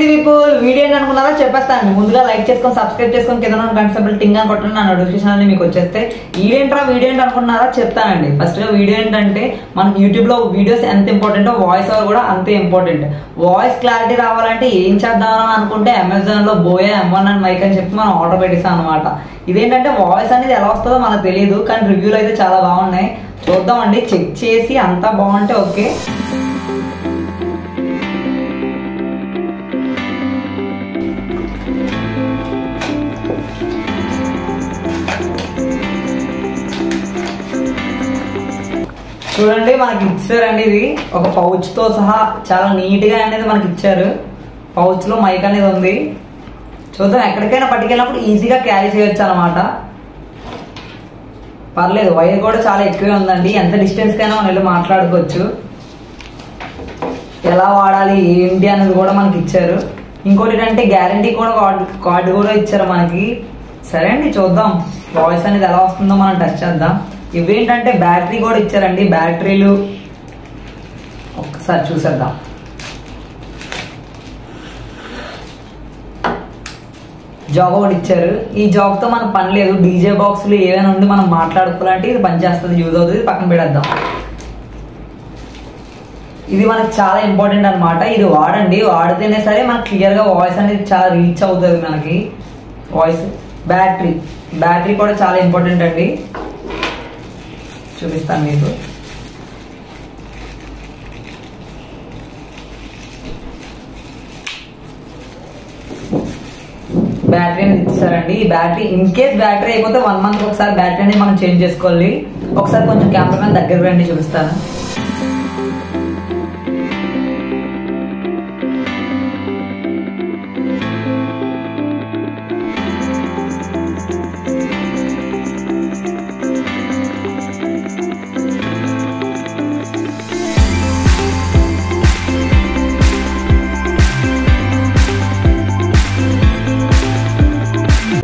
Easy people video ఏంటనుకున్నారో చెప్పేస్తాను. ముందుగా like చేసుకొని సబ్స్క్రైబ్ చేసుకొని కింద గంట సింబల్ టింగ్ అని కొట్టండి. నా నోటిఫికేషన్ అన్ని మీకు వచ్చేస్తే వీడియో ఏంటి అనుకున్నారా చెప్తానండి. ఫస్ట్ గా వీడియో ఏంటంటే మనకి యూట్యూబ్ లో వీడియోస్ ఎంత ఇంపార్టెంటో వాయిస్ ఓవర్ కూడా అంతే ఇంపార్టెంట్. వాయిస్ క్లారిటీ రావాలంటే ఏం చేద్దామని అనుకుంటే అమెజాన్ లో బోయా M1 మైక్ అని చెప్పి మనం ఆర్డర్ పెట్టేస్తాం అనమాట. ఇదేంటంటే వాయిస్ అనేది ఎలా వస్తుందో మనకు తెలియదు, కానీ రివ్యూలు అయితే చాలా బాగున్నాయి. చూద్దామండి, చెక్ చేసి అంతా బాగుంటే ఓకే. చూడండి మనకి ఇచ్చారండి, ఇది ఒక పౌచ్ తో సహా చాలా నీట్ గా అనేది మనకి ఇచ్చారు. పౌచ్ లో మైక్ అనేది ఉంది. చూద్దాం, ఎక్కడికైనా పట్టుకెళ్ళినప్పుడు ఈజీగా క్యారీ చేయొచ్చు అనమాట. పర్లేదు, వైర్ కూడా చాలా ఎక్కువే ఉందండి. ఎంత డిస్టెన్స్ కైనా మనం వెళ్ళి మాట్లాడుకోవచ్చు. ఎలా వాడాలి ఏంటి అనేది కూడా మనకి ఇచ్చారు. ఇంకోటి ఏంటంటే గ్యారంటీ కూడా కార్డు కూడా ఇచ్చారు మనకి. సరే అండి, చూద్దాం వాయిస్ అనేది ఎలా వస్తుందో మనం టెస్ట్ చేద్దాం. ఇవేంటంటే బ్యాటరీ కూడా ఇచ్చారండి. బ్యాటరీలు ఒక్కసారి చూసేద్దాం. జాగ్ ఒకటి ఇచ్చారు. ఈ జాగ్ తో మనకు పని లేదు, డీజే బాక్స్లు ఏమైనా ఉండి మనం మాట్లాడుకోవాలంటే ఇది పనిచేస్తుంది, యూజ్ అవుతుంది. పక్కన పెడేద్దాం. ఇది మనకు చాలా ఇంపార్టెంట్ అనమాట. ఇది వాడండి, వాడితేనే సరే మనకు క్లియర్ గా వాయిస్ అనేది చాలా రీచ్ అవుతుంది మనకి. వాయిస్ బ్యాటరీ కూడా చాలా ఇంపార్టెంట్ అండి. చూపిస్తాను మీకు. బ్యాటరీ అనేది ఇచ్చారండి. ఈ బ్యాటరీ ఇన్ కేస్ బ్యాటరీ అయిపోతే 1 month ఒకసారి బ్యాటరీ అనేది మనం చేంజ్ చేసుకోవాలి. ఒకసారి కొంచెం కెమెరా దగ్గర రండి, చూపిస్తాను.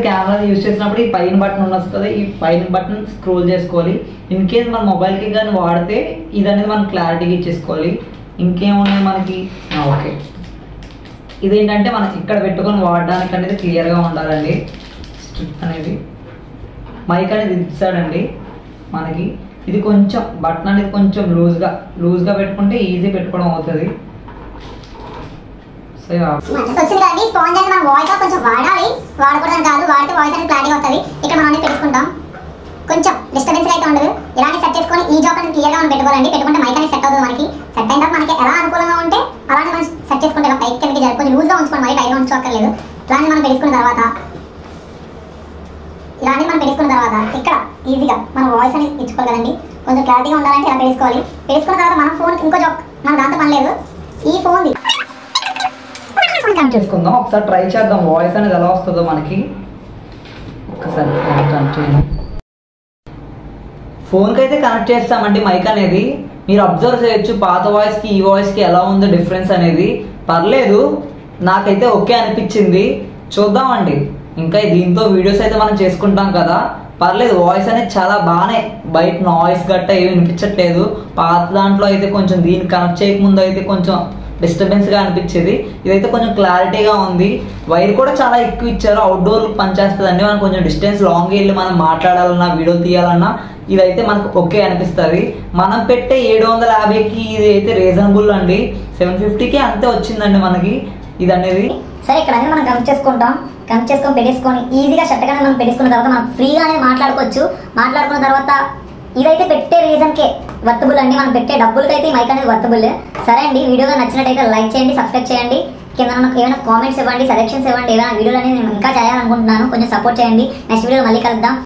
కెమెరా యూజ్ చేసినప్పుడు ఈ పైన బటన్ వస్తుంది. ఈ పైన బటన్ స్క్రోల్ చేసుకోవాలి. ఇన్ కేస్ మన మొబైల్కి కానీ వాడితే ఇది అనేది మనం క్లారిటీగా ఇచ్చేసుకోవాలి. ఇంకేమున్నాయి మనకి, ఓకే. ఇదేంటంటే మనం ఇక్కడ పెట్టుకొని వాడడానికి అనేది క్లియర్గా ఉండాలండి. స్ట్రిప్ అనేది మైక్ అనేది ఇచ్చాడండి మనకి. ఇది కొంచెం బటన్ అనేది కొంచెం లూజ్గా పెట్టుకుంటే ఈజీ పెట్టుకోవడం అవుతుంది. వచ్చింది కదండి స్పాంజ్ అని మనం వాయిస్ కొంచెం వాడాలి, వాడకూడదని కాదు. వాడితే వాయిస్ అనేది క్లారిటీ వస్తుంది. ఇక్కడ మనం అన్ని పెట్టుకుంటాం, కొంచెం డిస్టర్బెన్స్ అయితే ఉండదు. ఇలానే సెట్ చేసుకొని ఈ జాబ్ అనేది క్లియర్గా మనం పెట్టుకోవాలండి. పెట్టుకుంటే మైక్ అనేది సెట్ అవుతుంది మనకి. సెట్ అయిన తర్వాత మనకి ఎలా అనుకూలంగా ఉంటే అలానే మనం సెట్ చేసుకుంటే పైకి కిందకి జరుపు కొంచెం లూజ్గా ఉంచుకోండి, మరి టైట్గా ఉంచుకోక్కర్లేదు. ఇలానే మనం పెట్టుకున్న తర్వాత ఇక్కడ ఈజీగా మనం వాయిస్ అనేది ఇచ్చుకోవాలి కదండి. కొంచెం క్లారిటీగా ఉండాలంటే ఇలా పెట్టుకోవాలి. పెట్టుకున్న తర్వాత మన ఫోన్ ఇంకో జాబ్ మనం దాంతో పని లేదు. ఈ ఫోన్ చేసుకుందాం, ఒకసారి ట్రై చేద్దాం వాయిస్ అనేది ఎలా వస్తుందో మనకి. ఒకసారి ఫోన్కి అయితే కనెక్ట్ చేస్తామండి మైక్ అనేది. మీరు అబ్జర్వ్ చేయొచ్చు పాత వాయిస్కి ఈ వాయిస్కి ఎలా ఉందో డిఫరెన్స్ అనేది. పర్లేదు, నాకైతే ఓకే అనిపించింది. చూద్దామండి, ఇంకా దీంతో వీడియోస్ అయితే మనం చేసుకుంటాం కదా. పర్లేదు, వాయిస్ అనేది చాలా బాగానే, బయట నాయిస్ గట్ట ఏమి వినిపించట్లేదు. పాత దాంట్లో అయితే కొంచెం దీన్ని కనెక్ట్ చేయకముందు అయితే కొంచెం డిస్టర్బెన్స్ గా అనిపించేది. ఇదైతే కొంచెం క్లారిటీగా ఉంది. వైర్ కూడా చాలా ఎక్కువ ఇచ్చారు, అవుట్డోర్ పనిచేస్తుందండి. మనం కొంచెం డిస్టెన్స్ లాంగ్ వెళ్ళి మనం మాట్లాడాలన్నా వీడియో తీయాలన్నా ఇదైతే మనకు ఓకే అనిపిస్తుంది. మనం పెట్టే 750కి ఇది అయితే రీజనబుల్ అండి. 750కి అంతే వచ్చిందండి మనకి ఇది అనేది. సరే, ఇక్కడ అనేది మనం కనెక్ట్ చేసుకొని పెట్టేసుకొని ఈజీగా షర్ట్గానే మనం పెట్టేసుకున్న తర్వాత మనం ఫ్రీగానే మాట్లాడుకోవచ్చు. మాట్లాడుకున్న తర్వాత ఇదైతే పెట్టే రీజన్కే వర్తబుల్ అండి. మనం పెట్టే డబ్బులకైతే మైక్ అనేది వర్తబుల్. సరే అండి, వీడియోగా నచ్చినట్టయితే లైక్ చేయండి, సబ్స్క్రైబ్ చేయండి. కింద నాకు ఏమైనా కామెంట్స్ ఇవ్వండి, సజెషన్స్ ఇవ్వండి. ఏమైనా వీడియోలు అనేది నేను ఇంకా చేయాలనుకుంటున్నాను, కొంచెం సపోర్ట్ చేయండి. నెక్స్ట్ వీడియో మళ్ళీ కలుద్దాం.